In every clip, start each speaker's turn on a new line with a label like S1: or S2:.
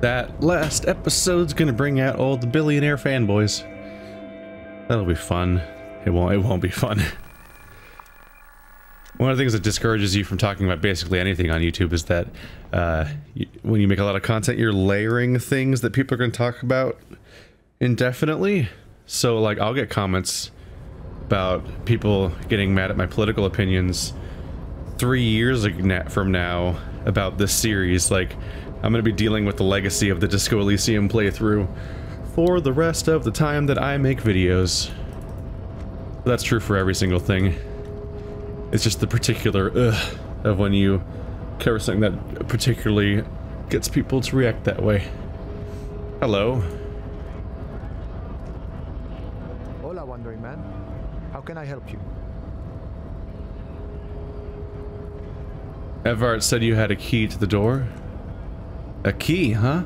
S1: That last episode's gonna bring out all the billionaire fanboys. That'll be fun. It won't be fun. One of the things that discourages you from talking about basically anything on YouTube is that when you make a lot of content, you're layering things that people are going to talk about indefinitely. So, like, I'll get comments about people getting mad at my political opinions 3 years from now about this series. Like, I'm going to be dealing with the legacy of the Disco Elysium playthrough for the rest of the time that I make videos. That's true for every single thing. It's just the particular of when you cover something that particularly gets people to react that way. Hello.
S2: Hola, wandering man. How can I help you?
S1: Evart said you had a key to the door. A key, huh?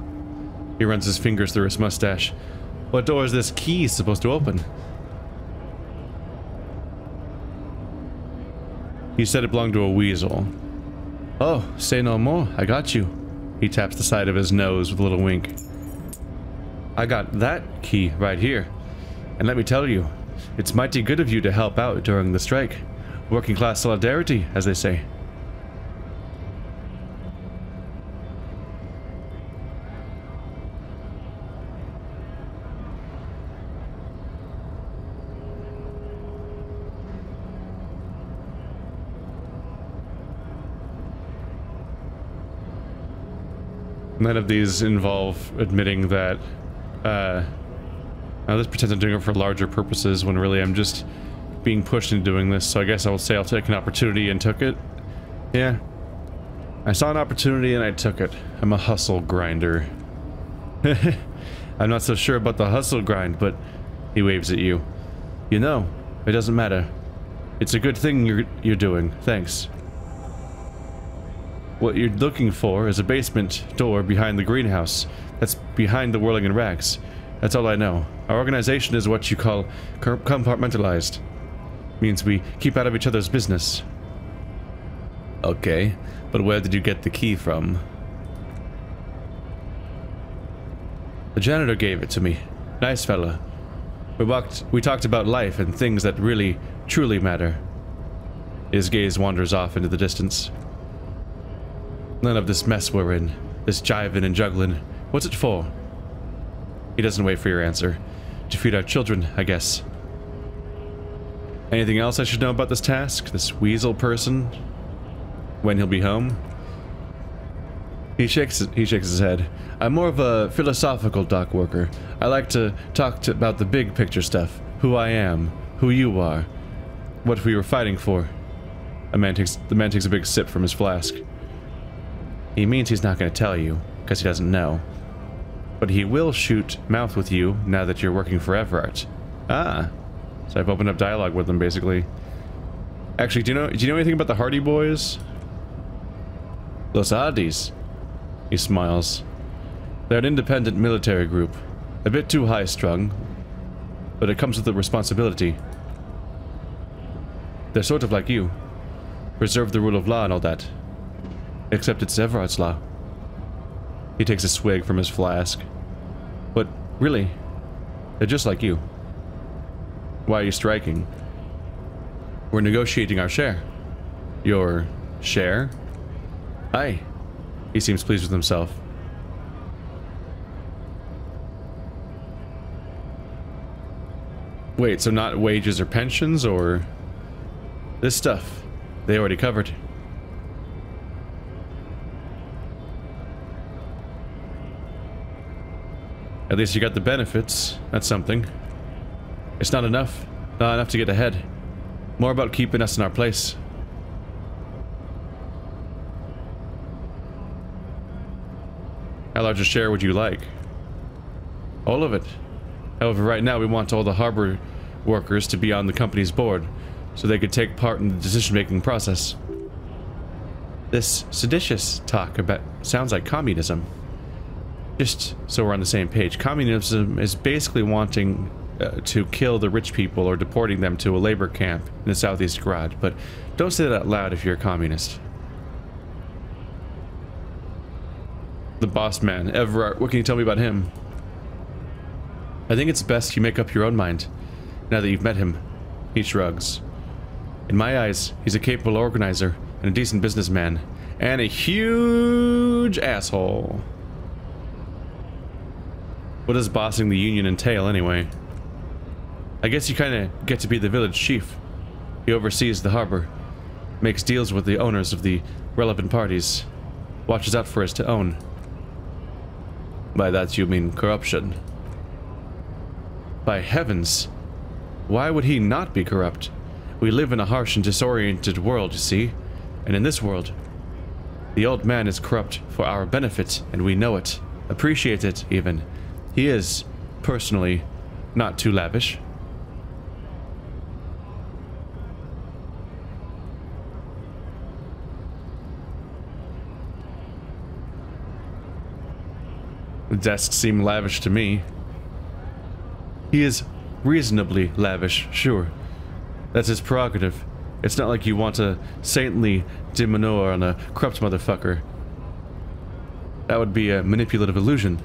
S1: He runs his fingers through his mustache. What door is this key supposed to open? He said it belonged to a weasel. Oh, say no more. I got you. He taps the side of his nose with a little wink. I got that key right here. And let me tell you, it's mighty good of you to help out during the strike. Working class solidarity, as they say. None of these involve admitting that, now this pretends I'm doing it for larger purposes when really I'm just being pushed into doing this, so I guess I will say I'll take an opportunity and took it. Yeah. I saw an opportunity and I took it. I'm a hustle grinder. I'm not so sure about the hustle grind, but he waves at you. You know, it doesn't matter. It's a good thing you're doing. Thanks. What you're looking for is a basement door behind the greenhouse. That's behind the whirling in rags. That's all I know. Our organization is what you call compartmentalized. Means we keep out of each other's business. Okay, but where did you get the key from? The janitor gave it to me. Nice fella. We talked about life and things that really, truly matter. His gaze wanders off into the distance. None of this mess we're in. This jiving and juggling. What's it for? He doesn't wait for your answer. To feed our children, I guess. Anything else I should know about this task? This weasel person? When he'll be home? He shakes his head. I'm more of a philosophical dock worker. I like to talk about the big picture stuff. Who I am. Who you are. What we were fighting for. The man takes a big sip from his flask. He means he's not going to tell you, because he doesn't know. But he will shoot mouth with you now that you're working for Everett. Ah. So I've opened up dialogue with them, basically. Actually, do you know anything about the Hardy Boys? Los Hardys. He smiles. They're an independent military group. A bit too high-strung. But it comes with a responsibility. They're sort of like you. Preserve the rule of law and all that. Except it's Everard's law. He takes a swig from his flask. But, really, they're just like you. Why are you striking? We're negotiating our share. Your share? Aye. He seems pleased with himself. Wait, so not wages or pensions, or... This stuff, they already covered. At least you got the benefits. That's something. It's not enough. Not enough to get ahead. More about keeping us in our place. How large a share would you like? All of it. However, right now we want all the harbor workers to be on the company's board, so they could take part in the decision-making process. This seditious talk about sounds like communism. Just so we're on the same page, communism is basically wanting to kill the rich people or deporting them to a labor camp in the Southeast Garage, but don't say that out loud if you're a communist. The boss man, Everard. What can you tell me about him? I think it's best you make up your own mind, now that you've met him. He shrugs. In my eyes, he's a capable organizer and a decent businessman, and a huge asshole. What does bossing the union entail, anyway? I guess you kinda get to be the village chief. He oversees the harbor, makes deals with the owners of the relevant parties, watches out for us to own. By that you mean corruption. By heavens, why would he not be corrupt? We live in a harsh and disoriented world, you see, and in this world, the old man is corrupt for our benefit, and we know it, appreciate it even. He is, personally, not too lavish. The desks seem lavish to me. He is reasonably lavish, sure. That's his prerogative. It's not like you want a saintly demonor on a corrupt motherfucker. That would be a manipulative illusion.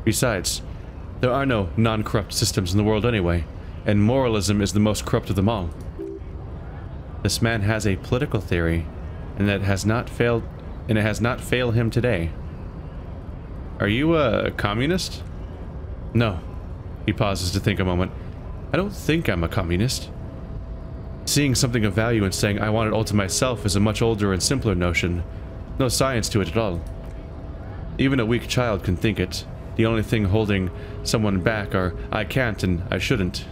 S1: Besides, there are no non-corrupt systems in the world anyway, and moralism is the most corrupt of them all. This man has a political theory, and it has not failed him today. Are you a communist? No. He pauses to think a moment. I don't think I'm a communist. Seeing something of value and saying I want it all to myself is a much older and simpler notion. No science to it at all. Even a weak child can think it. The only thing holding someone back are I can't and I shouldn't.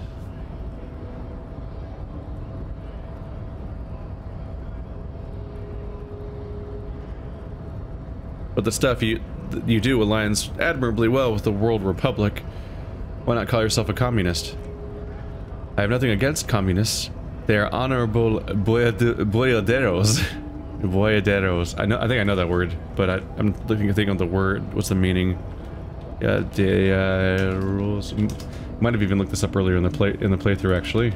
S1: But the stuff you do aligns admirably well with the World Republic. Why not call yourself a communist? I have nothing against communists. They are honorable boyaderos. Boyaderos. I think I know that word, but I'm looking to think of the word. What's the meaning? Boyaderos. Might have even looked this up earlier in the playthrough, actually.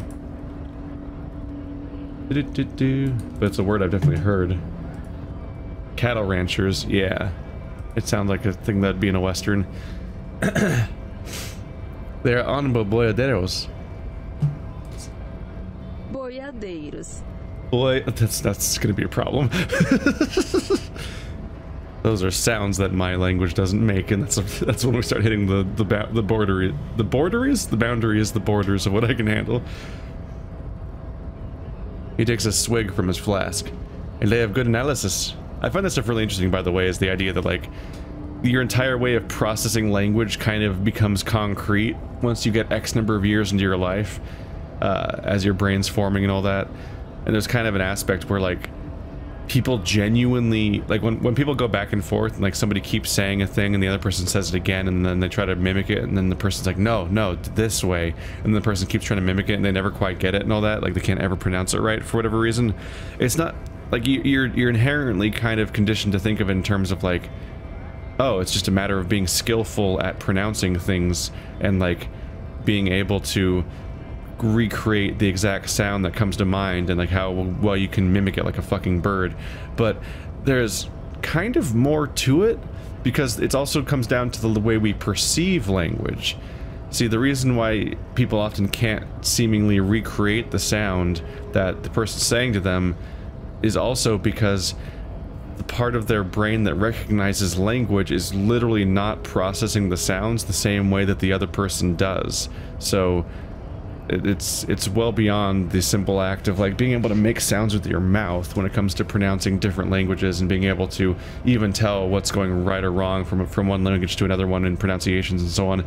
S1: But it's a word I've definitely heard. Cattle ranchers, yeah. It sounds like a thing that'd be in a western. They're honorable boyaderos.
S3: Boiadeiros.
S1: Boy, that's gonna be a problem. Those are sounds that my language doesn't make, and that's when we start hitting the boundaries of what I can handle. He takes a swig from his flask, and they have good analysis. I find that stuff really interesting, by the way, is the idea that, like, your entire way of processing language kind of becomes concrete once you get X number of years into your life, as your brain's forming and all that. And there's kind of an aspect where, like, people genuinely, like, when people go back and forth and, like, somebody keeps saying a thing and the other person says it again and then they try to mimic it and then the person's like, no, this way, and the person keeps trying to mimic it and they never quite get it and all that, like, they can't ever pronounce it right for whatever reason. It's not, like, you're inherently kind of conditioned to think of it in terms of, like, oh, it's just a matter of being skillful at pronouncing things and, like, being able to recreate the exact sound that comes to mind and, like, how well you can mimic it like a fucking bird. But there's kind of more to it because it also comes down to the way we perceive language. See, the reason why people often can't seemingly recreate the sound that the person's saying to them is also because the part of their brain that recognizes language is literally not processing the sounds the same way that the other person does. So it's well beyond the simple act of, like, being able to make sounds with your mouth when it comes to pronouncing different languages and being able to even tell what's going right or wrong from one language to another one in pronunciations and so on.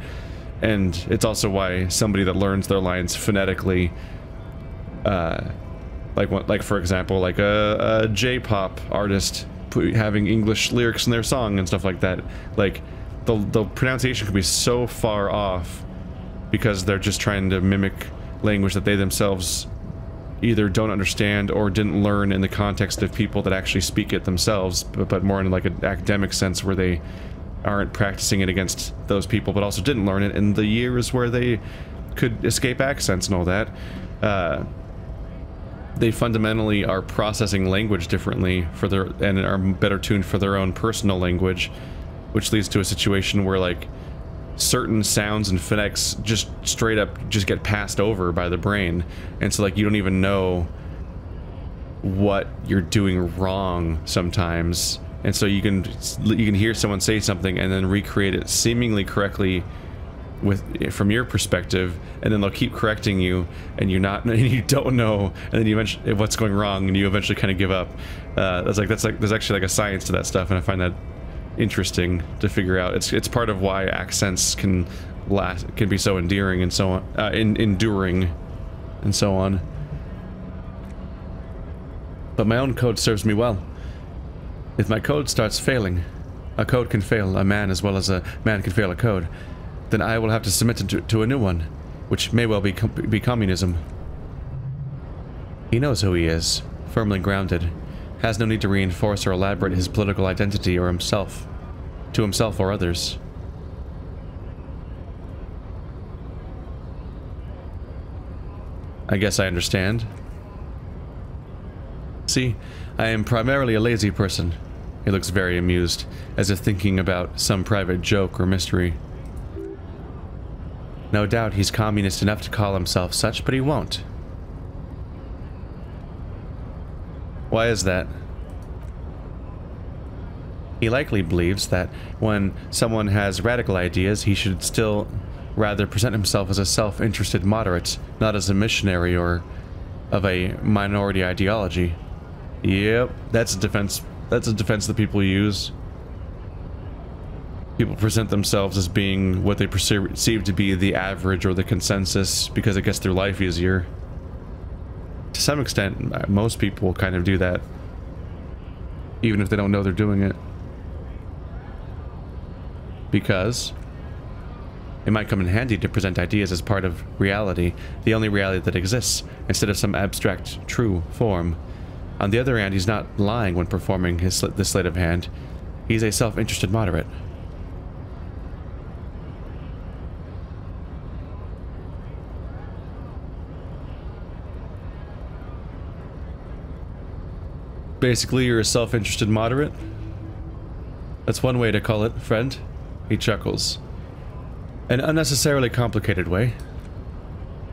S1: And it's also why somebody that learns their lines phonetically, like for example, like a J-pop artist having English lyrics in their song and stuff like that, like the pronunciation could be so far off because they're just trying to mimic language that they themselves either don't understand or didn't learn in the context of people that actually speak it themselves, but more in, like, an academic sense where they aren't practicing it against those people, but also didn't learn it in the years where they could escape accents and all that. they fundamentally are processing language differently for their, and are better tuned for their own personal language, which leads to a situation where like certain sounds and phonetics just straight up just get passed over by the brain, and so like you don't even know what you're doing wrong sometimes, and so you can hear someone say something and then recreate it seemingly correctly from your perspective, and then they'll keep correcting you, and you don't know, and then you eventually what's going wrong, and you eventually kind of give up. There's actually like a science to that stuff, and I find that interesting to figure out. It's part of why accents can be so endearing and so on, enduring, and so on. But my own code serves me well. If my code starts failing, a code can fail a man as well as a man can fail a code, then I will have to submit to a new one, which may well be communism. He knows who he is, firmly grounded, has no need to reinforce or elaborate his political identity or himself, to himself or others. I guess I understand. See, I am primarily a lazy person. He looks very amused, as if thinking about some private joke or mystery. No doubt he's communist enough to call himself such, but he won't. Why is that? He likely believes that when someone has radical ideas, he should still rather present himself as a self-interested moderate, not as a missionary or of a minority ideology. Yep, that's a defense that people use. People present themselves as being what they perceive to be the average or the consensus because it gets their life easier. To some extent, most people kind of do that, even if they don't know they're doing it. Because it might come in handy to present ideas as part of reality, the only reality that exists, instead of some abstract, true form. On the other hand, he's not lying when performing this sleight of hand. He's a self-interested moderate. Basically, you're a self-interested moderate? That's one way to call it, friend. He chuckles. An unnecessarily complicated way.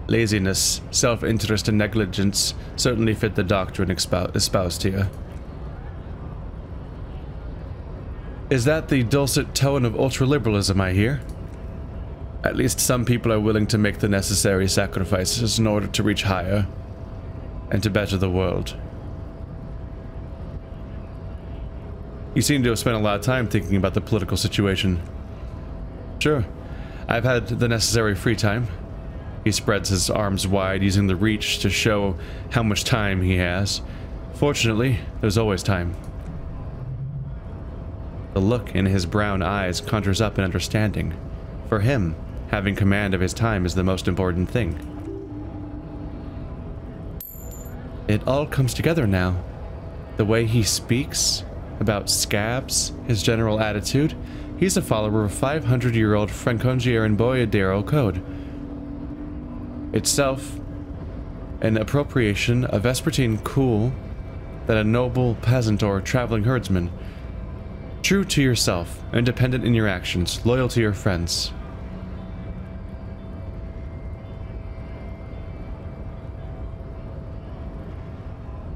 S1: Laziness, self-interest, and negligence certainly fit the doctrine espoused here. Is that the dulcet tone of ultraliberalism I hear? At least some people are willing to make the necessary sacrifices in order to reach higher and to better the world. You seem to have spent a lot of time thinking about the political situation. Sure, I've had the necessary free time. He spreads his arms wide, using the reach to show how much time he has. Fortunately, there's always time. The look in his brown eyes conjures up an understanding. For him, having command of his time is the most important thing. It all comes together now. The way he speaks about scabs, his general attitude. He's a follower of 500-year-old Francongier Boyadero code. Itself an appropriation of Vespertine cool that a noble peasant or traveling herdsman. True to yourself, independent in your actions, loyal to your friends.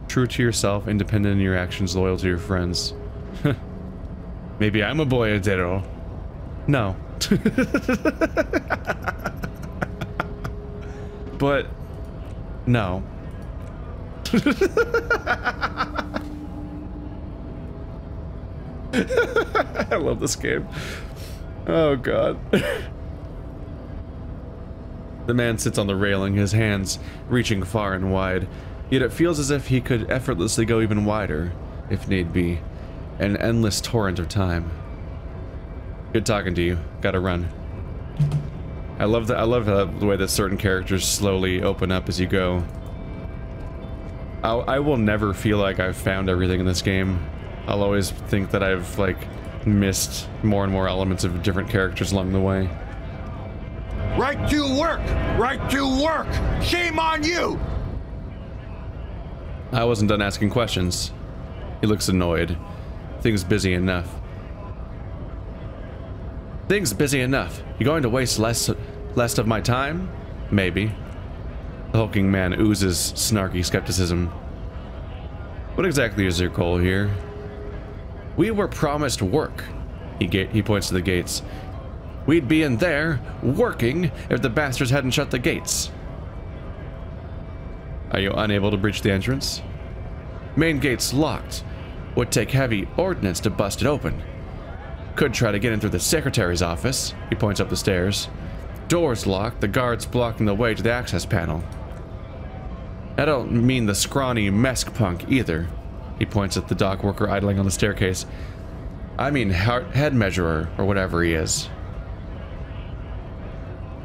S1: True to yourself, independent in your actions, loyal to your friends. Maybe I'm a boyadero. No. But no. I love this game. Oh god. The man sits on the railing, his hands reaching far and wide, yet it feels as if he could effortlessly go even wider, if need be. An endless torrent of time. Good talking to you. Gotta run. I love the way that certain characters slowly open up as you go. I will never feel like I've found everything in this game. I'll always think that I've, like, missed more and more elements of different characters along the way.
S4: Right to work! Right to work! Shame on you!
S1: I wasn't done asking questions. He looks annoyed. Things busy enough. Things busy enough. You going to waste less of my time? Maybe. The hulking man oozes snarky skepticism. What exactly is your goal here? We were promised work. He points to the gates. We'd be in there, working, if the bastards hadn't shut the gates. Are you unable to breach the entrance? Main gate's locked. Would take heavy ordnance to bust it open. Could try to get in through the secretary's office. He points up the stairs. Door's locked, the guard's blocking the way to the access panel. I don't mean the scrawny mesk punk either. He points at the dock worker idling on the staircase. I mean head measurer, or whatever he is.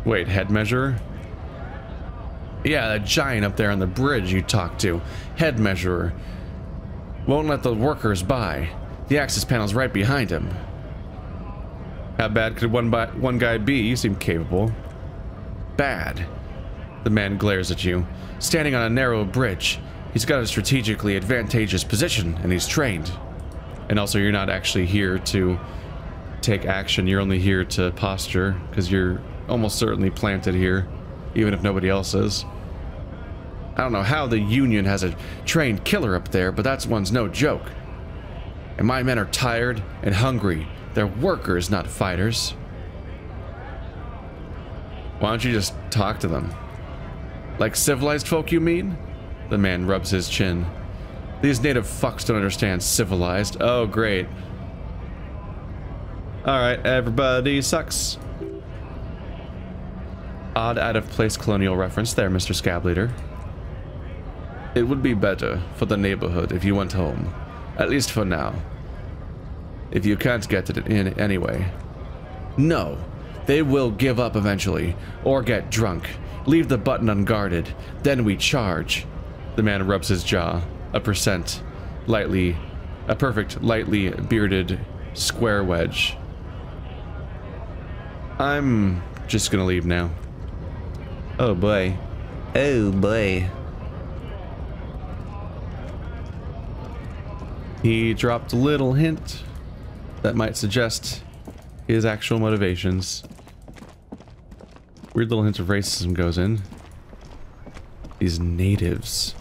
S1: Wait, head measurer? Yeah, that giant up there on the bridge you talked to. Head measurer. Won't let the workers by. The access panel's right behind him. How bad could one guy be? You seem capable. Bad. The man glares at you. Standing on a narrow bridge. He's got a strategically advantageous position, and he's trained. And also, you're not actually here to take action. You're only here to posture, because you're almost certainly planted here, even if nobody else is. I don't know how the Union has a trained killer up there, but that one's no joke. And my men are tired and hungry. They're workers, not fighters. Why don't you just talk to them? Like civilized folk, you mean? The man rubs his chin. These native fucks don't understand civilized. Oh, great. Alright, everybody sucks. Odd out-of-place colonial reference there, Mr. Scab Leader. It would be better for the neighborhood if you went home. At least for now. If you can't get it in anyway. No. They will give up eventually. Or get drunk. Leave the button unguarded. Then we charge. The man rubs his jaw. A perfect, lightly bearded square wedge. I'm just gonna leave now. Oh boy. Oh boy. He dropped a little hint that might suggest his actual motivations. Weird little hint of racism goes in. These natives.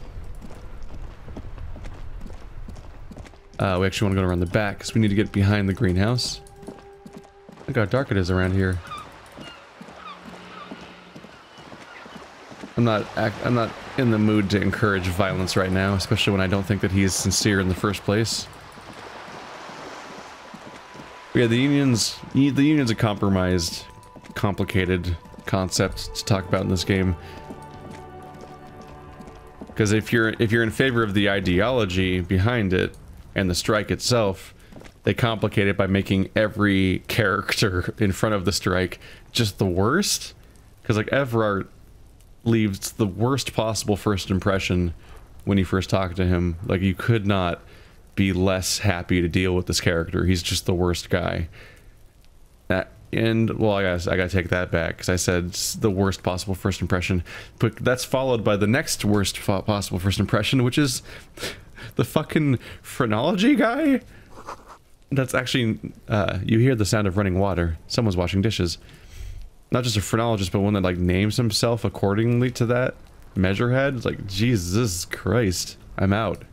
S1: We actually want to go around the back because we need to get behind the greenhouse. Look how dark it is around here. I'm not in the mood to encourage violence right now, especially when I don't think that he is sincere in the first place. But yeah, the union's a compromised, complicated concept to talk about in this game. Because if you're in favor of the ideology behind it and the strike itself, they complicate it by making every character in front of the strike just the worst. Because like Everard leaves the worst possible first impression when you first talk to him. Like, you could not be less happy to deal with this character. He's just the worst guy. And, well, I gotta take that back, because I said the worst possible first impression. But that's followed by the next worst possible first impression, which is the fucking phrenology guy? That's actually, you hear the sound of running water. Someone's washing dishes. Not just a phrenologist, but one that, like, names himself accordingly to that measurehead. It's like, Jesus Christ, I'm out.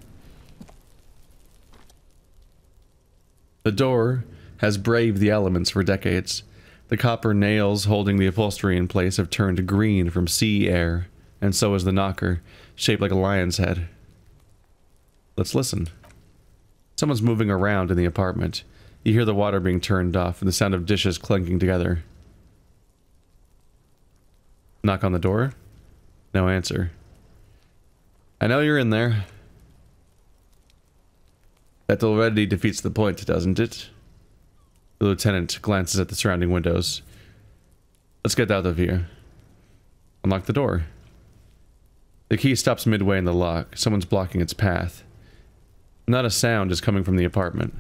S1: The door has braved the elements for decades. The copper nails holding the upholstery in place have turned green from sea air, and so has the knocker, shaped like a lion's head. Let's listen. Someone's moving around in the apartment. You hear the water being turned off and the sound of dishes clanking together. Knock on the door. No answer. I know you're in there. That already defeats the point, doesn't it? The lieutenant glances at the surrounding windows. Let's get out of here. Unlock the door. The key stops midway in the lock. Someone's blocking its path. Not a sound is coming from the apartment.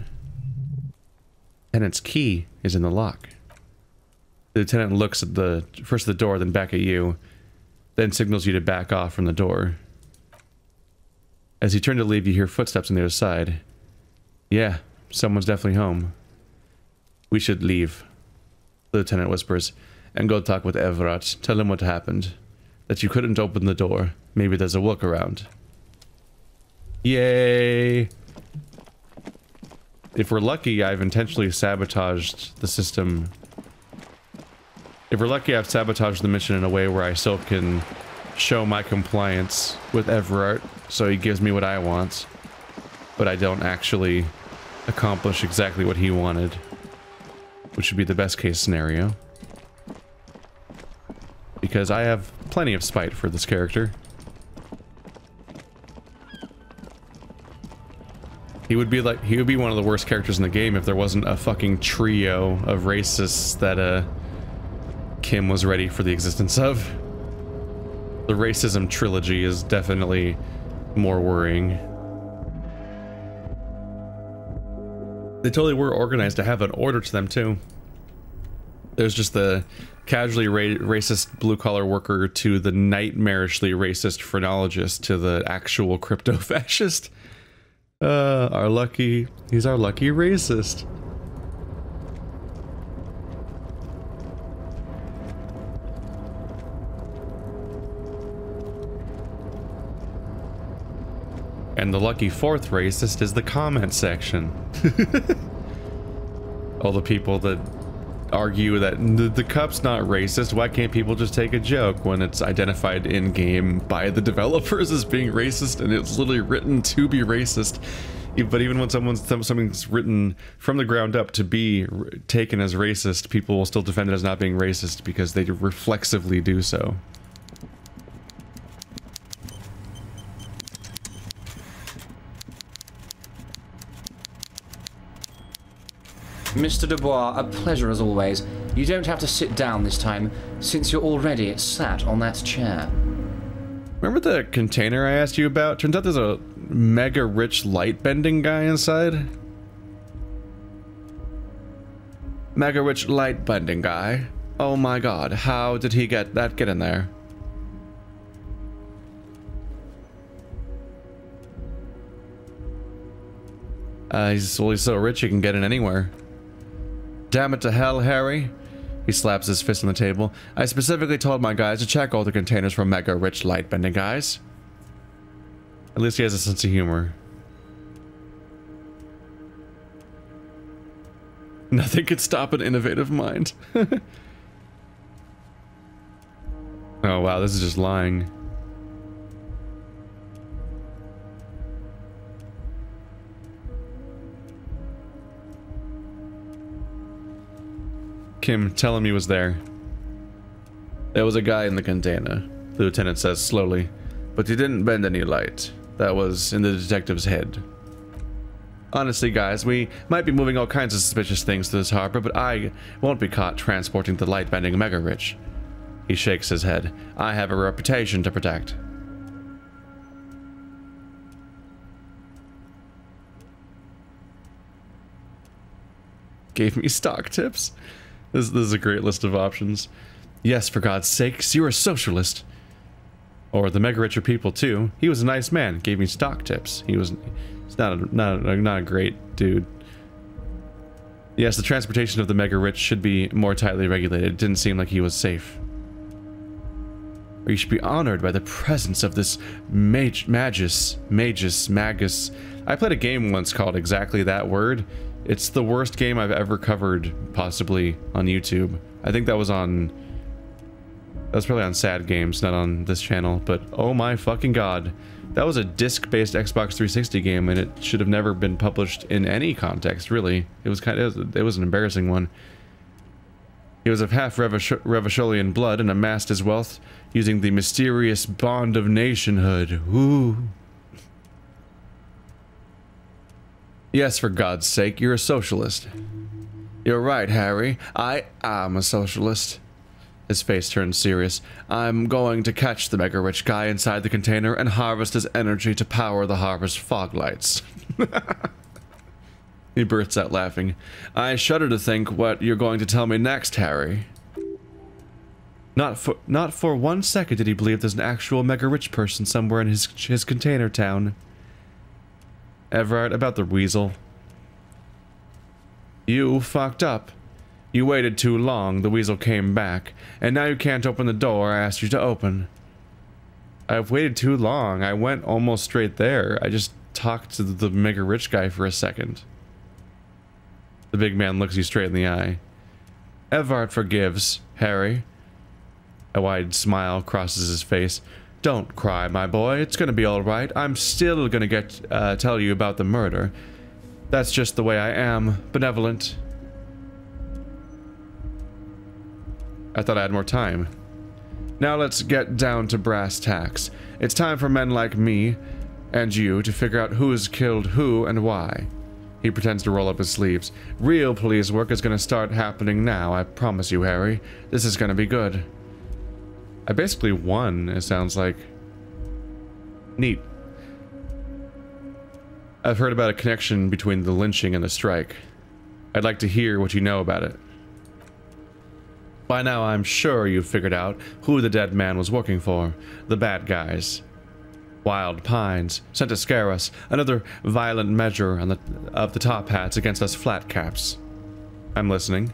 S1: Tenant's key is in the lock. The lieutenant looks at first the door, then back at you, then signals you to back off from the door. As you turn to leave, you hear footsteps on the other side. Yeah, someone's definitely home. We should leave, the lieutenant whispers, and go talk with Everett. Tell him what happened. That you couldn't open the door. Maybe there's a workaround. Yay! If we're lucky, I've intentionally sabotaged the system. If we're lucky, I've sabotaged the mission in a way where I still can show my compliance with Everett, so he gives me what I want, but I don't actually accomplish exactly what he wanted, which would be the best case scenario. Because I have plenty of spite for this character. He would be one of the worst characters in the game if there wasn't a fucking trio of racists that Kim was ready for the existence of. The racism trilogy is definitely more worrying. They totally were organized to have an order to them too. There's just the casually racist blue-collar worker to the nightmarishly racist phrenologist to the actual crypto-fascist. He's our lucky racist. And the lucky fourth racist is the comment section. All the people that argue that the cup's not racist, why can't people just take a joke when it's identified in-game by the developers as being racist and it's literally written to be racist. But even when something's written from the ground up to be taken as racist, people will still defend it as not being racist because they reflexively do so.
S4: Mr. Dubois, a pleasure as always. You don't have to sit down this time, since you're already sat on that chair.
S1: Remember the container I asked you about? Turns out there's a mega rich light bending guy inside. Mega rich light bending guy. Oh my god, how did he get in there? He's so rich he can get in anywhere. Damn it to hell, Harry. He slaps his fist on the table. I specifically told my guys to check all the containers for mega rich light bending guys. At least he has a sense of humor. Nothing could stop an innovative mind. Oh wow, this is just lying. Kim, tell him he was there. There was a guy in the container, the lieutenant says slowly, but he didn't bend any light. That was in the detective's head. Honestly, guys, we might be moving all kinds of suspicious things to this harbor, but I won't be caught transporting the light-bending mega-rich. He shakes his head. I have a reputation to protect. Gave me stock tips? This is a great list of options. Yes, for God's sakes, you're a socialist. Or the mega richer people too. He was a nice man, gave me stock tips. He's not a great dude. Yes, the transportation of the mega rich should be more tightly regulated. It didn't seem like he was safe. Or you should be honored by the presence of this magus. I played a game once called exactly that word. It's the worst game I've ever covered, possibly, on YouTube. I think that was probably on Sad Games, not on this channel, but oh my fucking god. That was a disc-based Xbox 360 game, and it should have never been published in any context, really. It was an embarrassing one. He was of half Revacholian blood and amassed his wealth using the mysterious bond of nationhood. Ooh. Yes, for God's sake, you're a socialist. You're right, Harry. I am a socialist. His face turned serious. I'm going to catch the mega-rich guy inside the container and harvest his energy to power the harbor's fog lights. He bursts out laughing. I shudder to think what you're going to tell me next, Harry. Not for 1 second did he believe there's an actual mega-rich person somewhere in his container town. Everard, about the weasel. You fucked up. You waited too long, the weasel came back, and now you can't open the door I asked you to open. I've waited too long. I went almost straight there. I just talked to the mega rich guy for a second. The big man looks you straight in the eye. Everard forgives, Harry. A wide smile crosses his face. Don't cry, my boy. It's gonna be alright. I'm still gonna tell you about the murder. That's just the way I am. Benevolent. I thought I had more time. Now let's get down to brass tacks. It's time for men like me and you to figure out who's killed who and why. He pretends to roll up his sleeves. Real police work is gonna start happening now, I promise you, Harry. This is gonna be good. I basically won, it sounds like. Neat. I've heard about a connection between the lynching and the strike. I'd like to hear what you know about it. By now, I'm sure you've figured out who the dead man was working for. The bad guys. Wild Pines, sent to scare us. Another violent measure of the top hats against us flat caps. I'm listening.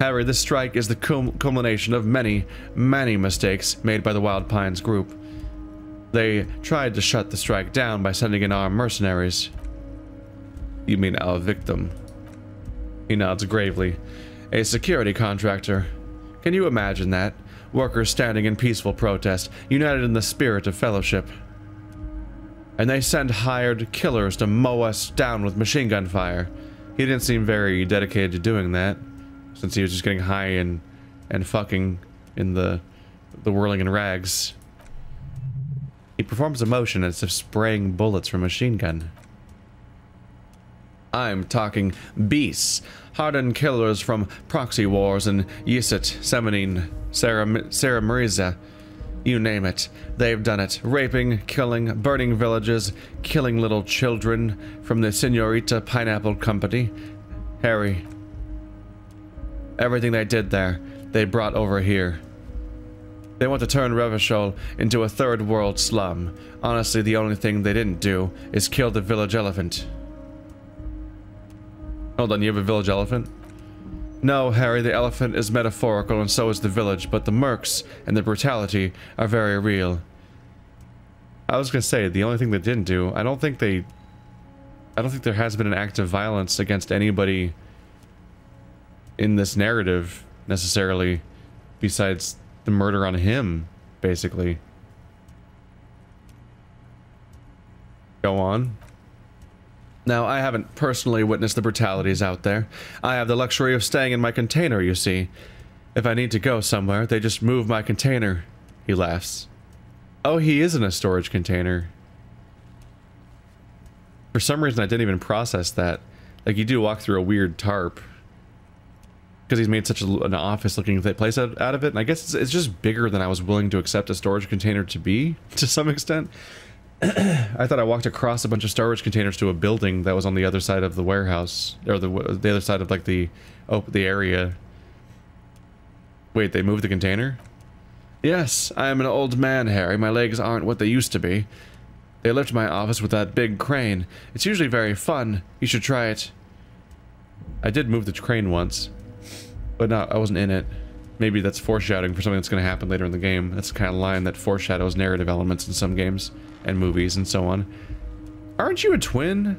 S1: Harry, this strike is the culmination of many, many mistakes made by the Wild Pines group. They tried to shut the strike down by sending in armed mercenaries. You mean our victim? He nods gravely. A security contractor. Can you imagine that? Workers standing in peaceful protest, united in the spirit of fellowship. And they send hired killers to mow us down with machine gun fire. He didn't seem very dedicated to doing that, since he was just getting high and fucking in the whirling in rags. He performs a motion as if spraying bullets from a machine gun. I'm talking beasts. Hardened killers from proxy wars in Yisit, Semenine, Sarah Marisa. You name it. They've done it. Raping, killing, burning villages, killing little children from the Senorita Pineapple Company. Harry. Everything they did there, they brought over here. They want to turn Revachol into a third world slum. Honestly, the only thing they didn't do is kill the village elephant. Hold on, you have a village elephant? No, Harry, the elephant is metaphorical and so is the village, but the mercs and the brutality are very real. I was gonna say, the only thing they didn't do, I don't think there has been an act of violence against anybody in this narrative, necessarily, besides the murder on him, basically. Go on. Now, I haven't personally witnessed the brutalities out there. I have the luxury of staying in my container, you see. If I need to go somewhere, they just move my container. He laughs. Oh, he is in a storage container. For some reason, I didn't even process that. Like, you do walk through a weird tarp. Because he's made such an office-looking place out of it. And I guess it's just bigger than I was willing to accept a storage container to be, to some extent. I thought I walked across a bunch of storage containers to a building that was on the other side of the warehouse, or the other side of like the area. Wait, they moved the container? Yes, I am an old man, Harry. My legs aren't what they used to be. They lift my office with that big crane. It's usually very fun. You should try it. I did move the crane once, but I wasn't in it. Maybe that's foreshadowing for something that's going to happen later in the game. That's the kind of line that foreshadows narrative elements in some games and movies and so on. Aren't you a twin?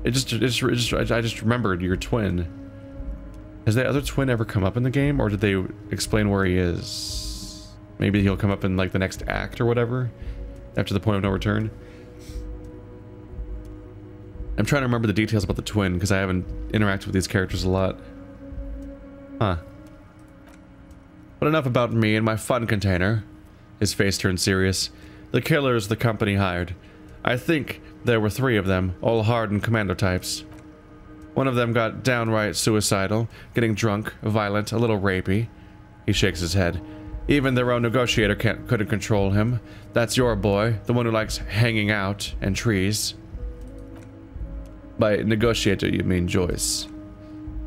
S1: I just remembered you're a twin. Has that other twin ever come up in the game, or did they explain where he is? Maybe he'll come up in like the next act or whatever, after the point of no return. I'm trying to remember the details about the twin because I haven't interacted with these characters a lot. Huh. But enough about me and my fun container. His face turned serious. The killers the company hired. I think there were 3 of them, all hardened commando types. One of them got downright suicidal, getting drunk, violent, a little rapey. He shakes his head. Even their own negotiator couldn't control him. That's your boy, the one who likes hanging out and trees. By negotiator, you mean Joyce.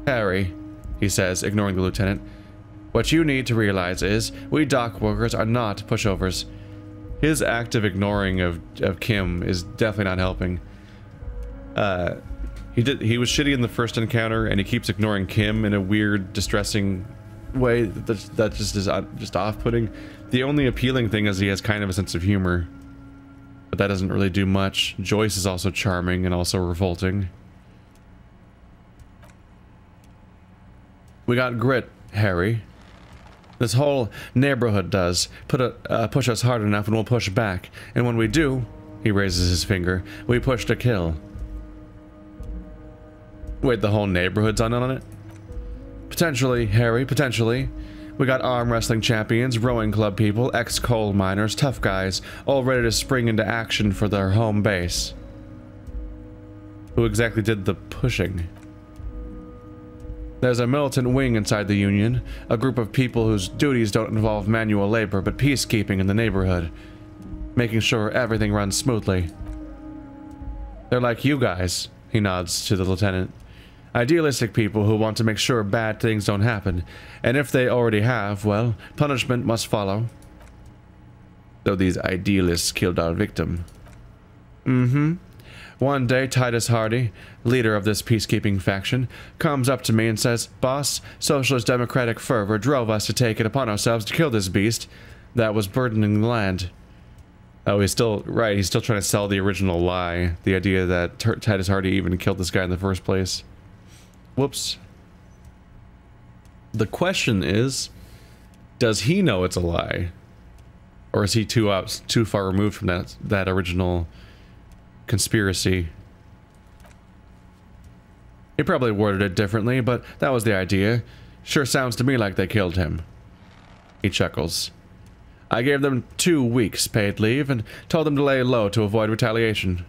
S1: Harry, he says, ignoring the lieutenant. What you need to realize is, we dock workers are not pushovers. His active ignoring of Kim is definitely not helping. He was shitty in the first encounter, and he keeps ignoring Kim in a weird, distressing way that just is just off-putting. The only appealing thing is he has kind of a sense of humor, but that doesn't really do much. Joyce is also charming and also revolting. We got grit, Harry. This whole neighborhood does. Push us hard enough and we'll push back. And when we do, he raises his finger, we push to kill. Wait, the whole neighborhood's on it? Potentially, Harry, potentially. We got arm wrestling champions, rowing club people, ex-coal miners, tough guys, all ready to spring into action for their home base. Who exactly did the pushing? There's a militant wing inside the Union, a group of people whose duties don't involve manual labor but peacekeeping in the neighborhood, making sure everything runs smoothly. They're like you guys, he nods to the lieutenant. Idealistic people who want to make sure bad things don't happen, and if they already have, well, punishment must follow. Though these idealists killed our victim. One day, Titus Hardy, leader of this peacekeeping faction, comes up to me and says, "Boss, socialist democratic fervor drove us to take it upon ourselves to kill this beast that was burdening the land." Oh, he's still trying to sell the original lie, the idea that Titus Hardy even killed this guy in the first place. Whoops. The question is, does he know it's a lie? Or is he too far removed from that original conspiracy? He probably worded it differently, but that was the idea. Sure sounds to me like they killed him. He chuckles. I gave them 2 weeks paid leave and told them to lay low to avoid retaliation.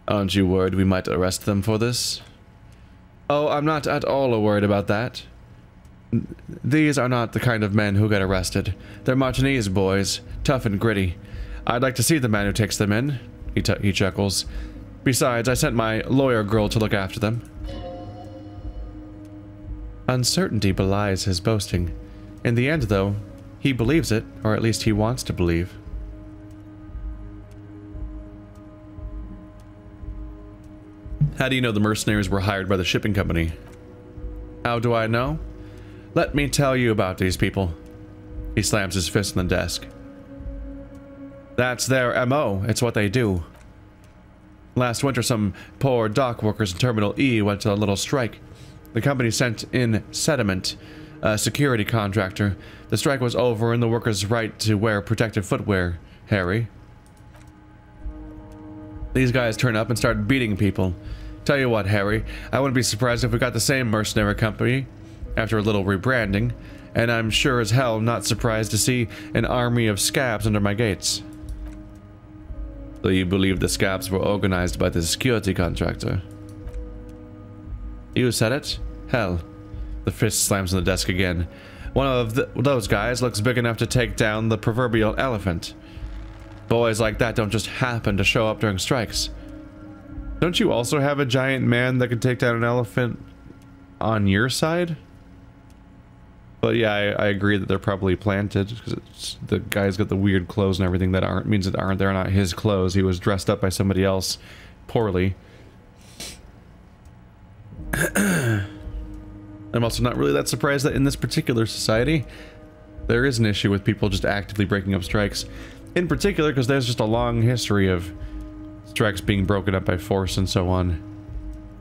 S1: Aren't you worried we might arrest them for this? Oh, I'm not at all worried about that. These are not the kind of men who get arrested. They're Martinez boys, tough and gritty. I'd like to see the man who takes them in. He chuckles. Besides, I sent my lawyer girl to look after them. Uncertainty belies his boasting. In the end, though, he believes it, or at least he wants to believe. How do you know the mercenaries were hired by the shipping company? How do I know? Let me tell you about these people. He slams his fist on the desk. That's their MO. It's what they do. Last winter, some poor dock workers in Terminal E went to a little strike. The company sent in Sediment, a security contractor. The strike was over and the workers' right to wear protective footwear, Harry. These guys turn up and start beating people. Tell you what, Harry, I wouldn't be surprised if we got the same mercenary company after a little rebranding, and I'm sure as hell not surprised to see an army of scabs under my gates. So you believe the scabs were organized by the security contractor? You said it? Hell. The fist slams on the desk again. One of those guys looks big enough to take down the proverbial elephant. Boys like that don't just happen to show up during strikes. Don't you also have a giant man that can take down an elephant on your side? But yeah, I agree that they're probably planted, because the guy's got the weird clothes and everything that they're not his clothes. He was dressed up by somebody else poorly. I'm also not really that surprised that in this particular society, there is an issue with people just actively breaking up strikes. In particular, because there's just a long history of strikes being broken up by force and so on.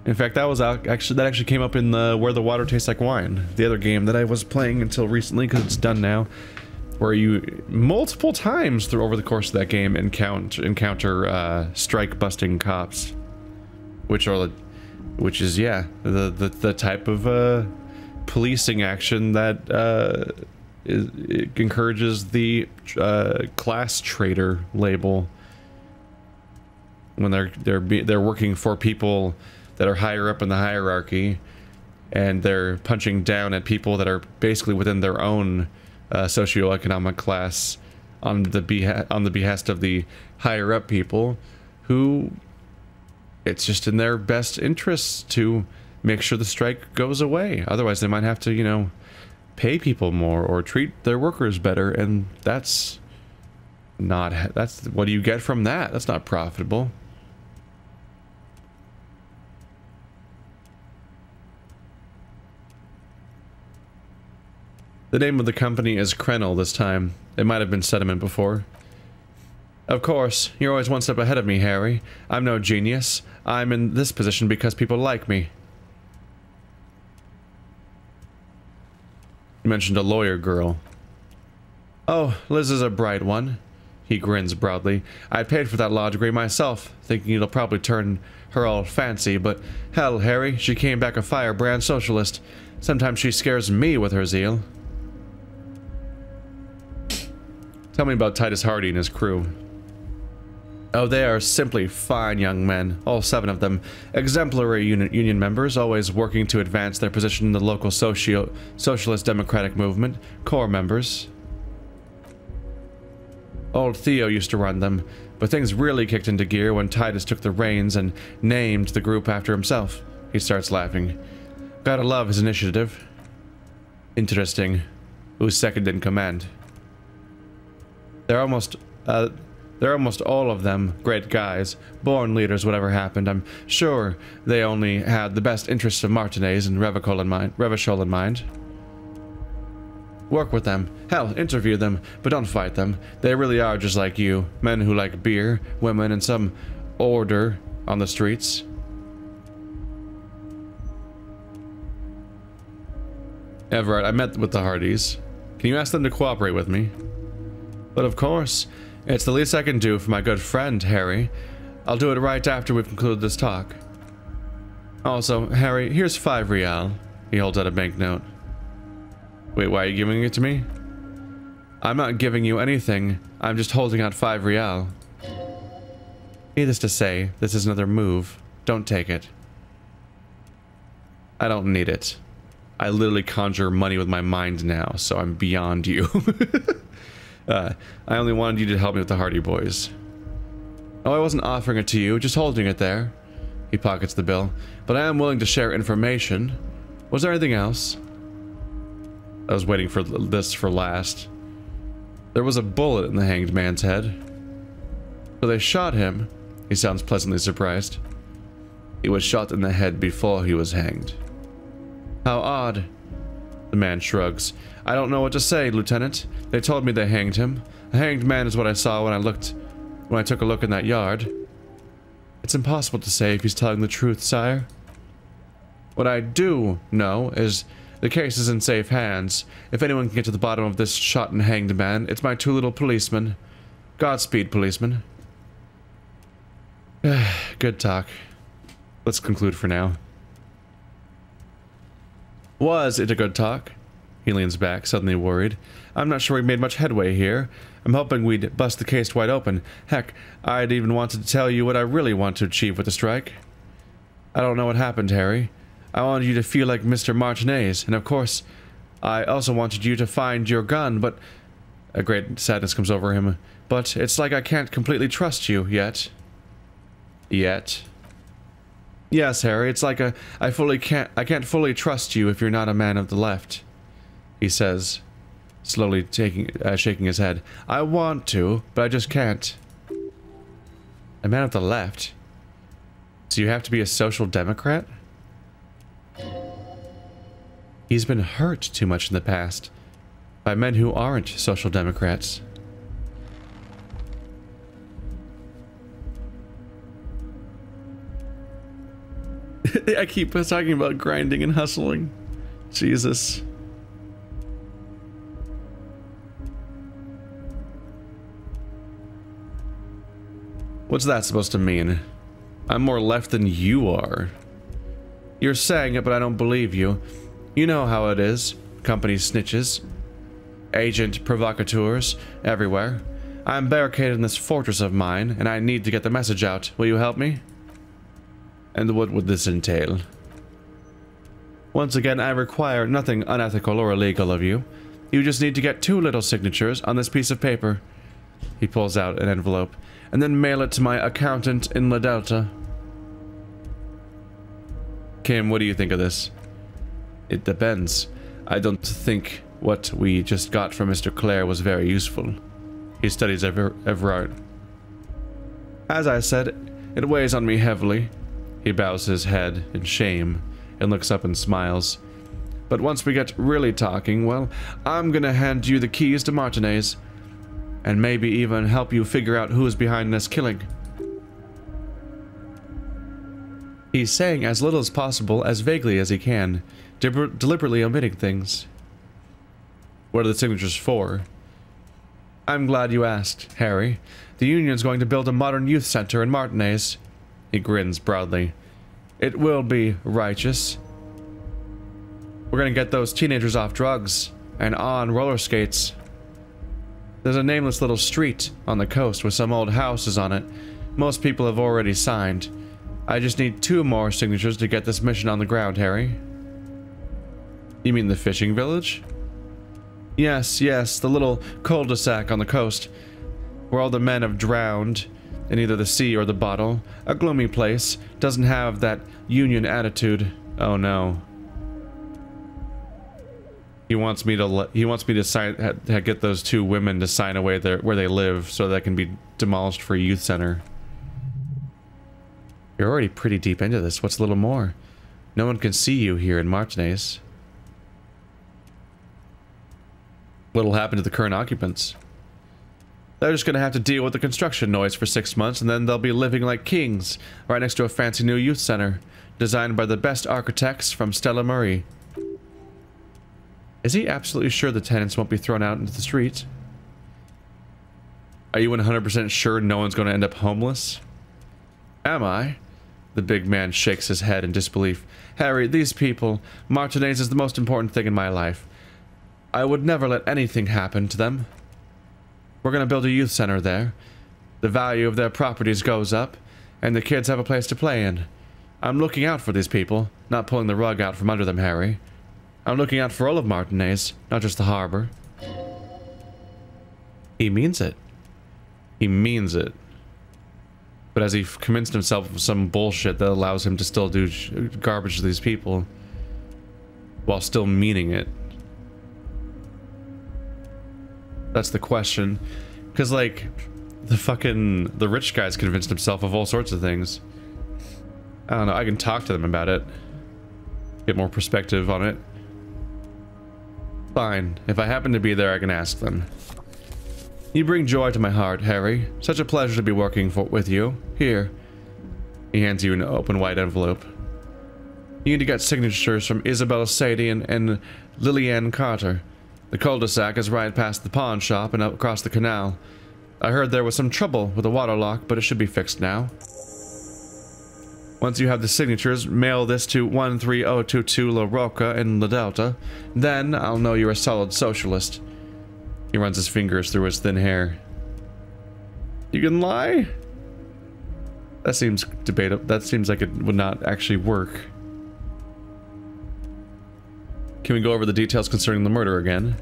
S1: In fact, that actually came up in the Where the Water Tastes Like Wine, the other game that I was playing until recently, because it's done now, where you multiple times over the course of that game encounter strike-busting cops, which is yeah, the type of policing action that it encourages the class traitor label. When they're working for people that are higher up in the hierarchy, and they're punching down at people that are basically within their own socioeconomic class on the behest of the higher up people, who it's just in their best interests to make sure the strike goes away. Otherwise, they might have to, you know, pay people more or treat their workers better, and that's what do you get from that? That's not profitable. The name of the company is Krenel this time. It might have been Sediment before. Of course, you're always one step ahead of me, Harry. I'm no genius. I'm in this position because people like me. You mentioned a lawyer girl. Oh, Liz is a bright one. He grins broadly. I paid for that law degree myself, thinking it'll probably turn her all fancy, but hell, Harry, she came back a firebrand socialist. Sometimes she scares me with her zeal. Tell me about Titus Hardy and his crew. Oh, they are simply fine young men, all 7 of them. Exemplary union members, always working to advance their position in the local socialist democratic movement. Core members. Old Theo used to run them, but things really kicked into gear when Titus took the reins and named the group after himself. He starts laughing. Gotta love his initiative. Interesting. Who's second in command? They're almost all of them great guys, born leaders whatever happened. I'm sure they only had the best interests of Martinez and Revachol in mind. Work with them. Hell, interview them, but don't fight them. They really are just like you, men who like beer, women, and some order on the streets. Everett, I met with the Hardys. Can you ask them to cooperate with me? But of course, it's the least I can do for my good friend, Harry. I'll do it right after we've concluded this talk. Also, Harry, here's 5 real. He holds out a banknote. Wait, why are you giving it to me? I'm not giving you anything. I'm just holding out 5 real. Needless to say, this is another move. Don't take it. I don't need it. I literally conjure money with my mind now, so I'm beyond you. I only wanted you to help me with the Hardy Boys. Oh, I wasn't offering it to you, just holding it there. He pockets the bill. But I am willing to share information. Was there anything else? I was waiting for this for last. There was a bullet in the hanged man's head. So they shot him. He sounds pleasantly surprised. He was shot in the head before he was hanged. How odd. The man shrugs. I don't know what to say, Lieutenant. They told me they hanged him. A hanged man is what I saw when I took a look in that yard. It's impossible to say if he's telling the truth, sire. What I do know is the case is in safe hands. If anyone can get to the bottom of this shot and hanged man, it's my 2 little policemen. Godspeed, policeman. Good talk. Let's conclude for now. Was it a good talk? He leans back, suddenly worried. I'm not sure we made much headway here. I'm hoping we'd bust the case wide open. Heck, I'd even wanted to tell you what I really want to achieve with the strike. I don't know what happened, Harry. I wanted you to feel like Mr. Martinez, and of course, I also wanted you to find your gun, but... A great sadness comes over him. But it's like I can't completely trust you, yet. Yet? Yes, Harry, it's like I can't fully trust you if you're not a man of the left. He says, slowly shaking his head. I want to, but I just can't. A man of the left? So you have to be a social democrat? He's been hurt too much in the past by men who aren't social democrats. I keep talking about grinding and hustling. Jesus. What's that supposed to mean? I'm more left than you are. You're saying it, but I don't believe you. You know how it is. Company snitches. Agent provocateurs everywhere. I'm barricaded in this fortress of mine, and I need to get the message out. Will you help me? And what would this entail? Once again, I require nothing unethical or illegal of you. You just need to get 2 little signatures on this piece of paper. He pulls out an envelope, and then mail it to my accountant in La Delta. Kim, what do you think of this? It depends. I don't think What we just got from Mr. Clare was very useful. He studies Everard. As I said, it weighs on me heavily. He bows his head in shame and looks up and smiles. But once we get really talking, well, I'm gonna hand you the keys to Martinez, and maybe even help you figure out who's behind this killing. He's saying as little as possible, as vaguely as he can, deliberately omitting things. What are the signatures for? I'm glad you asked, Harry. The Union's going to build a modern youth center in Martinez. He grins broadly. It will be righteous. We're gonna get those teenagers off drugs and on roller skates. There's a nameless little street on the coast with some old houses on it. Most people have already signed. I just need 2 more signatures to get this mission on the ground, Harry. You mean the fishing village? Yes, the little cul-de-sac on the coast, where all the men have drowned in either the sea or the bottle. A gloomy place, doesn't have that Union attitude. Oh no. He wants me to sign, get those 2 women to sign away where they live so that can be demolished for a youth center. You're already pretty deep into this. What's a little more? No one can see you here in Martinez. What'll happen to the current occupants? They're just gonna have to deal with the construction noise for 6 months, and then they'll be living like kings, right next to a fancy new youth center, designed by the best architects from Stella Marie. Is he absolutely sure the tenants won't be thrown out into the street? Are you 100% sure no one's gonna end up homeless? Am I? The big man shakes his head in disbelief. Harry, these people, Martinez is the most important thing in my life. I would never let anything happen to them. We're gonna build a youth center there. The value of their properties goes up, and the kids have a place to play in. I'm looking out for these people, not pulling the rug out from under them, Harry. I'm looking out for all of Martinez, not just the harbor. He means it. He means it. But has he convinced himself of some bullshit that allows him to still do garbage to these people while still meaning it? That's the question. Because, like, the rich guy's convinced himself of all sorts of things. I don't know, I can talk to them about it. Get more perspective on it. Fine. If I happen to be there, I can ask them. You bring joy to my heart, Harry. Such a pleasure to be working with you. Here. He hands you an open white envelope. You need to get signatures from Isabel Sadie and Lillian Carter. The cul-de-sac is right past the pawn shop and up across the canal. I heard there was some trouble with the water lock, but it should be fixed now. Once you have the signatures, mail this to 13022 La Roca in La Delta. Then I'll know you're a solid socialist. He runs his fingers through his thin hair. You can lie? That seems debatable. That seems like it would not actually work. Can we go over the details concerning the murder again?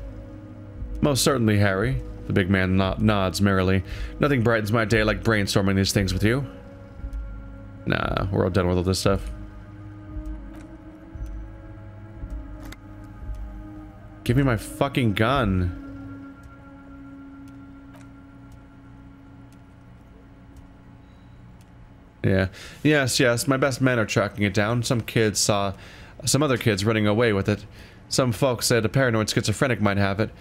S1: Most certainly, Harry. The big man nods merrily. Nothing brightens my day like brainstorming these things with you. Nah, we're all done with all this stuff. Give me my fucking gun. Yeah. Yes, my best men are tracking it down. Some kids saw some other kids running away with it. Some folks said a paranoid schizophrenic might have it.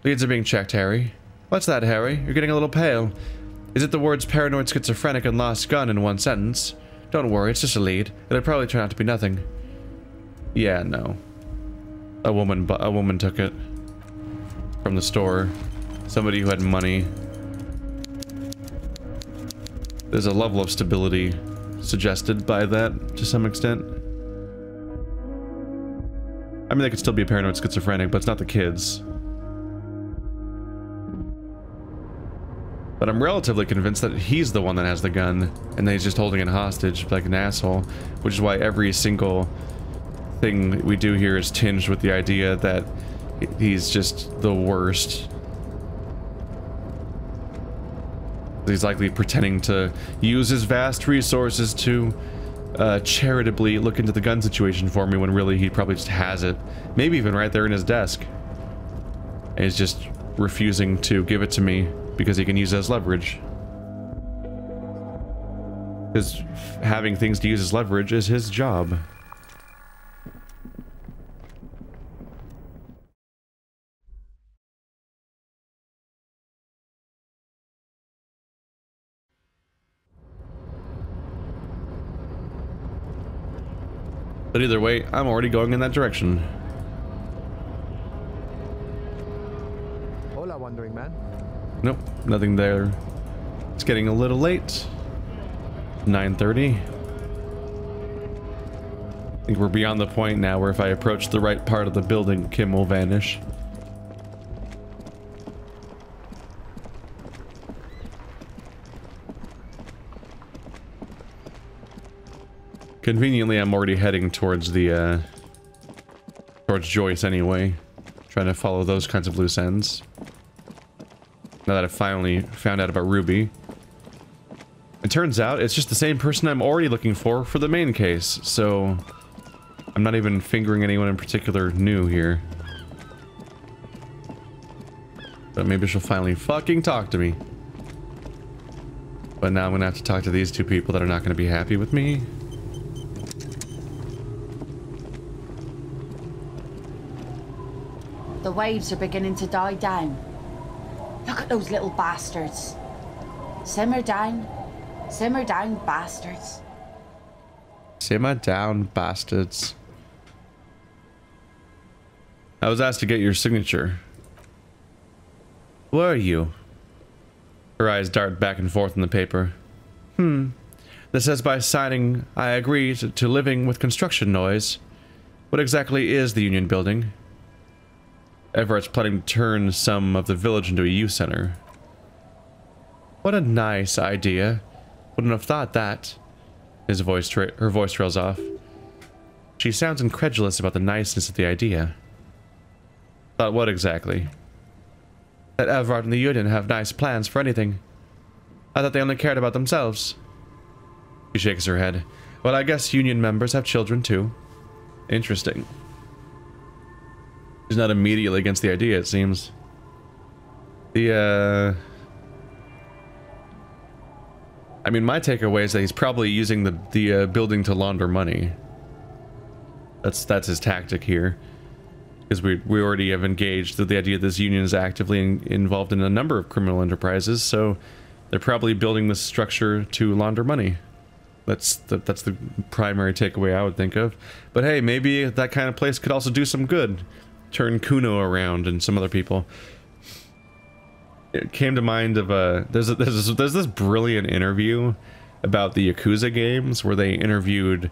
S1: Leads are being checked, Harry. What's that, Harry? You're getting a little pale. Is it the words paranoid schizophrenic and lost gun in one sentence? Don't worry, it's just a lead. It'll probably turn out to be nothing. Yeah, no. A woman took it. From the store. Somebody who had money. There's a level of stability suggested by that, to some extent. I mean, they could still be paranoid schizophrenic, but it's not the kids. But I'm relatively convinced that he's the one that has the gun, and that he's just holding it hostage like an asshole, which is why every single thing we do here is tinged with the idea that he's just the worst. He's likely pretending to use his vast resources to charitably look into the gun situation for me when really he probably just has it. Maybe even right there in his desk. And he's just refusing to give it to me because he can use it as leverage. Because having things to use as leverage is his job. But either way, I'm already going in that direction.
S2: Hola, wandering man.
S1: Nope, nothing there. It's getting a little late. 9:30. I think we're beyond the point now where if I approach the right part of the building, Kim will vanish. Conveniently, I'm already heading towards the, towards Joyce anyway. Trying to follow those kinds of loose ends. Now that I finally found out about Ruby. It turns out it's just the same person I'm already looking for the main case, so... I'm not even fingering anyone in particular new here. But maybe she'll finally fucking talk to me. But now I'm gonna have to talk to these two people that are not gonna be happy with me.
S5: The waves are beginning to die down. Look at those little bastards. Simmer down, bastards.
S1: Simmer down, bastards. I was asked to get your signature. Who are you? Her eyes dart back and forth in the paper. This says by signing, I agree to living with construction noise. What exactly is the Union Building? Everett's planning to turn some of the village into a youth center. What a nice idea. Wouldn't have thought that. Her voice trails off. She sounds incredulous about the niceness of the idea. Thought what exactly? That Everett and the Union have nice plans for anything. I thought they only cared about themselves. She shakes her head. Well, I guess Union members have children too. Interesting. He's not immediately against the idea, it seems. I mean, my takeaway is that he's probably using the building to launder money. That's his tactic here. Because we already have engaged that the idea that this union is actively involved in a number of criminal enterprises, so they're probably building this structure to launder money. That's the primary takeaway I would think of. But hey, maybe that kind of place could also do some good. Turn Kuno around and some other people. It came to mind of there's this brilliant interview about the Yakuza games where they interviewed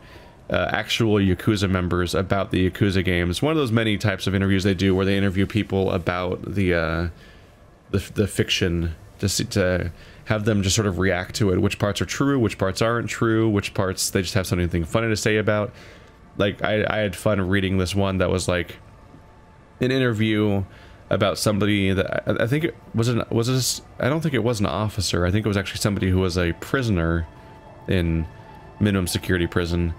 S1: actual Yakuza members about the Yakuza games. One of those many types of interviews they do where they interview people about the fiction, just to have them just sort of react to it. Which parts are true, which parts aren't true, which parts they just have something funny to say about. Like I had fun reading this one that was like an interview about somebody that I think it was I don't think it was an officer. I think it was actually somebody who was a prisoner in minimum security prison,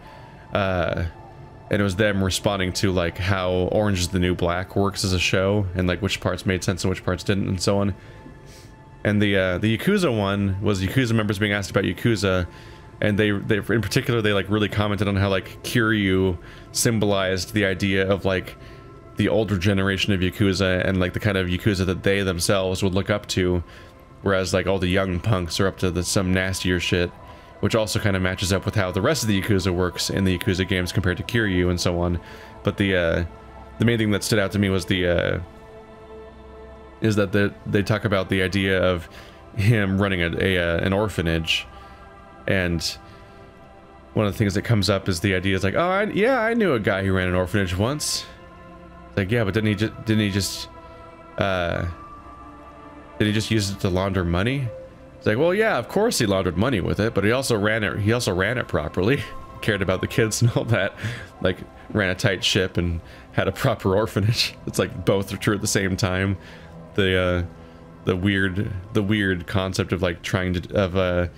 S1: and it was them responding to like how Orange is the New Black works as a show and like which parts made sense and which parts didn't and so on. And the Yakuza one was Yakuza members being asked about Yakuza, and they in particular they like really commented on how like Kiryu symbolized the idea of like the older generation of Yakuza and like the kind of Yakuza that they themselves would look up to, whereas like all the young punks are up to some nastier shit, which also kind of matches up with how the rest of the Yakuza works in the Yakuza games compared to Kiryu and so on. But the main thing that stood out to me was is that they talk about the idea of him running an orphanage, and one of the things that comes up is the idea is like, oh yeah, I knew a guy who ran an orphanage once. Like, yeah, but didn't he just use it to launder money? It's like, well, yeah, of course he laundered money with it, but he also ran it properly. Cared about the kids and all that. Like, ran a tight ship and had a proper orphanage. It's like both are true at the same time. The weird concept of like trying to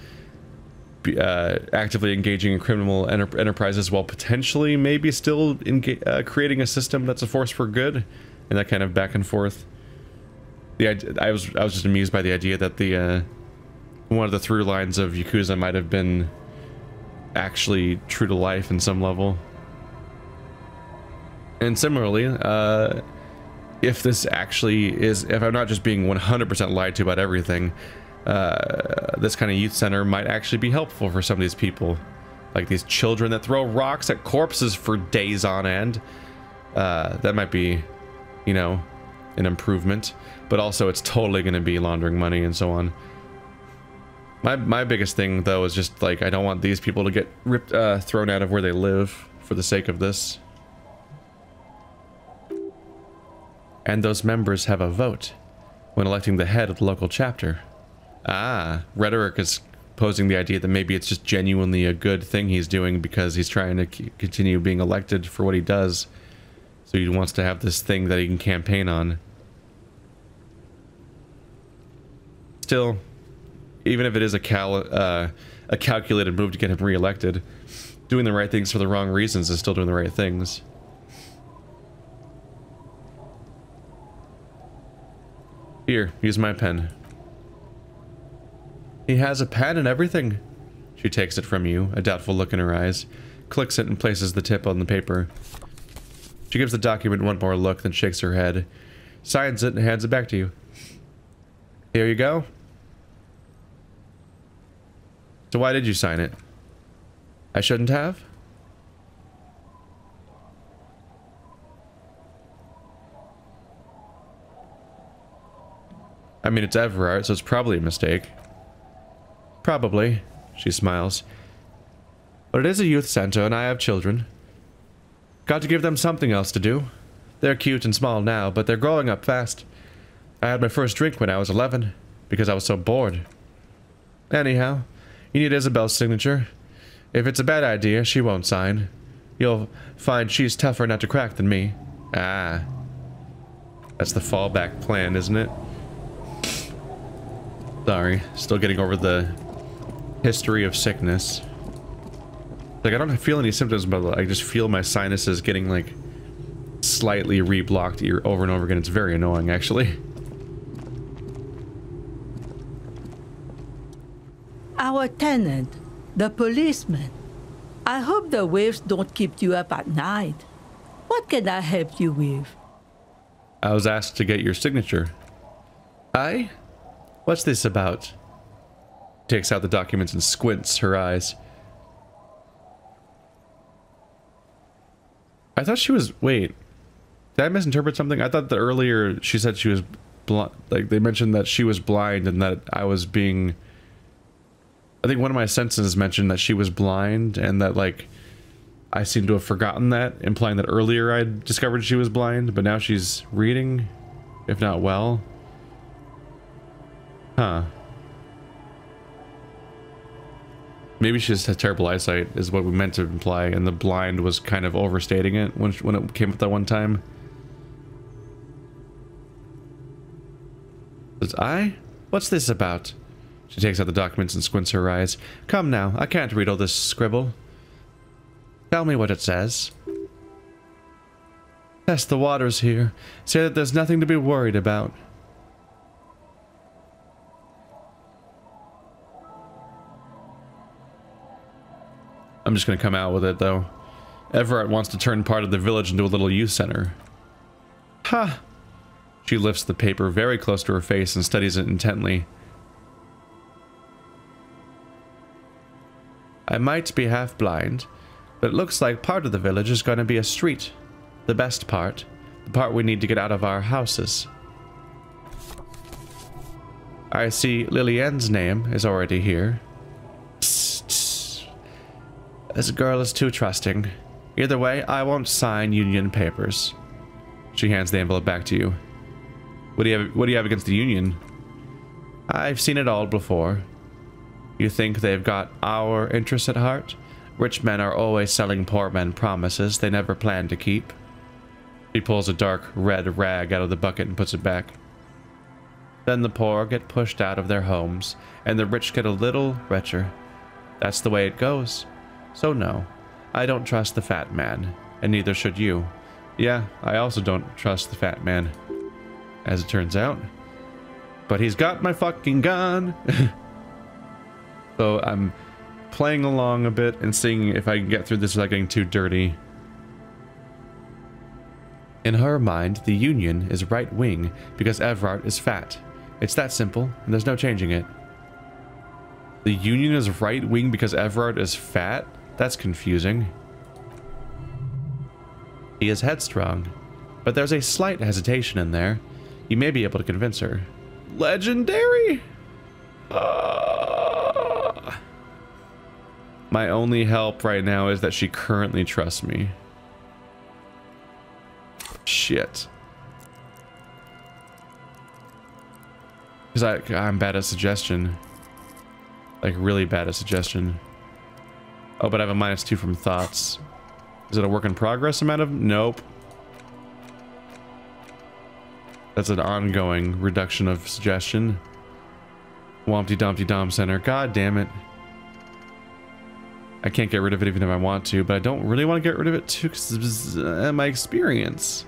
S1: actively engaging in criminal enterprises while potentially maybe still creating a system that's a force for good, and that kind of back and forth. I was just amused by the idea that the one of the through lines of Yakuza might have been actually true to life in some level. And similarly, if this actually is, if I'm not just being 100% lied to about everything, this kind of youth center might actually be helpful for some of these people. Like these children that throw rocks at corpses for days on end. That might be, you know, an improvement. But also it's totally going to be laundering money and so on. My biggest thing, though, is just, like, I don't want these people to get ripped, thrown out of where they live for the sake of this. And those members have a vote when electing the head of the local chapter. Ah, Rhetoric is posing the idea that maybe it's just genuinely a good thing he's doing because he's trying to continue being elected for what he does. So he wants to have this thing that he can campaign on. Still, even if it is a calculated move to get him re-elected, doing the right things for the wrong reasons is still doing the right things. Here, use my pen. He has a pen and everything. She takes it from you, a doubtful look in her eyes, clicks it and places the tip on the paper. She gives the document one more look, then shakes her head, signs it and hands it back to you. Here you go. So why did you sign it? I shouldn't have? I mean, it's Everard, so it's probably a mistake. Probably, she smiles. But it is a youth center and I have children. Got to give them something else to do. They're cute and small now, but they're growing up fast. I had my first drink when I was 11, because I was so bored. Anyhow, you need Isabel's signature. If it's a bad idea, she won't sign. You'll find she's tougher nut to crack than me. Ah. That's the fallback plan, isn't it? Sorry, still getting over the history of sickness. Like, I don't feel any symptoms, but I just feel my sinuses getting, like, slightly reblocked over and over again. It's very annoying, actually.
S6: Our tenant, the policeman. I hope the waves don't keep you up at night. What can I help you with?
S1: I was asked to get your signature. Aye? What's this about? Takes out the documents and squints her eyes. I thought she was... Wait. Did I misinterpret something? I thought that earlier she said she was blind. Like, they mentioned that she was blind and that I was being... I think one of my sentences mentioned that she was blind and that, like, I seem to have forgotten that, implying that earlier I discovered she was blind, but now she's reading, if not well. Huh. Maybe she just has terrible eyesight, is what we meant to imply, and the blind was kind of overstating it when it came up that one time. Says, I? What's this about? She takes out the documents and squints her eyes. Come now, I can't read all this scribble. Tell me what it says. Test the waters here. Say that there's nothing to be worried about. I'm just going to come out with it, though. Everett wants to turn part of the village into a little youth center. Ha! She lifts the paper very close to her face and studies it intently. I might be half blind, but it looks like part of the village is going to be a street. The best part. The part we need to get out of our houses. I see Lillian's name is already here. This girl is too trusting. Either way, I won't sign union papers. She hands the envelope back to you. What do you have against the union? I've seen it all before. You think they've got our interests at heart? Rich men are always selling poor men promises they never plan to keep. She pulls a dark red rag out of the bucket and puts it back. Then the poor get pushed out of their homes, and the rich get a little richer. That's the way it goes. So no, I don't trust the fat man, and neither should you. Yeah, I also don't trust the fat man. As it turns out, But he's got my fucking gun. So I'm playing along a bit and seeing if I can get through this without getting too dirty. In her mind, the Union is right wing because Everard is fat. It's that simple, and there's no changing it. The Union is right wing because Everard is fat? That's confusing. He is headstrong, but there's a slight hesitation in there. You may be able to convince her. Legendary? My only help right now is that she currently trusts me. Shit. Because I'm bad at suggestion. Like, really bad at suggestion. Oh, but I have a -2 from thoughts. Is it a work in progress amount of? Nope. That's an ongoing reduction of suggestion. Wompty Dumpty Dom Center. God damn it. I can't get rid of it even if I want to, but I don't really want to get rid of it too because of my experience.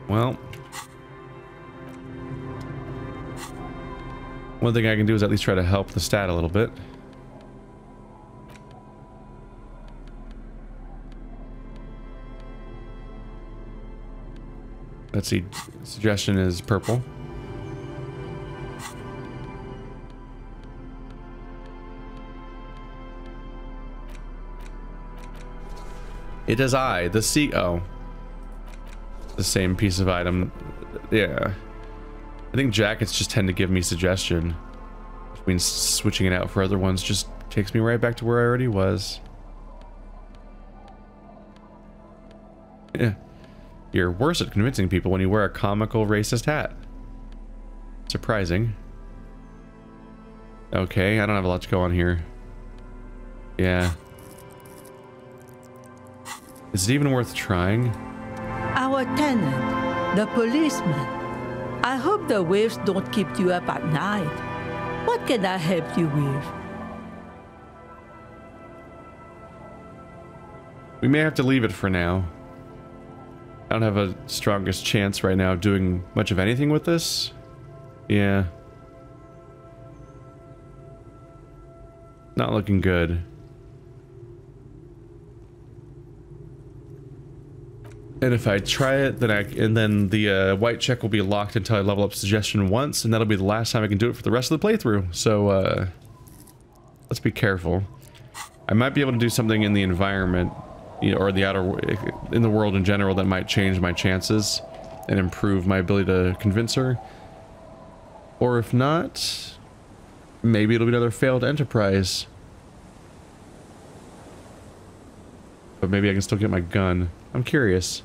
S1: Well, one thing I can do is at least try to help the stat a little bit. Let's see, suggestion is purple. It is I, the C. Oh. The same piece of item. Yeah. I think jackets just tend to give me suggestion. Which means switching it out for other ones just takes me right back to where I already was. Yeah. You're worse at convincing people when you wear a comical racist hat. Surprising. Okay, I don't have a lot to go on here. Yeah. Is it even worth trying?
S6: Our tenant, the policeman. I hope the waves don't keep you up at night. What can I help you with?
S1: We may have to leave it for now. I don't have a strongest chance right now of doing much of anything with this. Yeah. Not looking good. And if I try it, then the white check will be locked until I level up suggestion once, and that'll be the last time I can do it for the rest of the playthrough. So let's be careful. I might be able to do something in the environment, you know, or the in the world in general that might change my chances and improve my ability to convince her. Or if not, maybe it'll be another failed enterprise. But maybe I can still get my gun. I'm curious.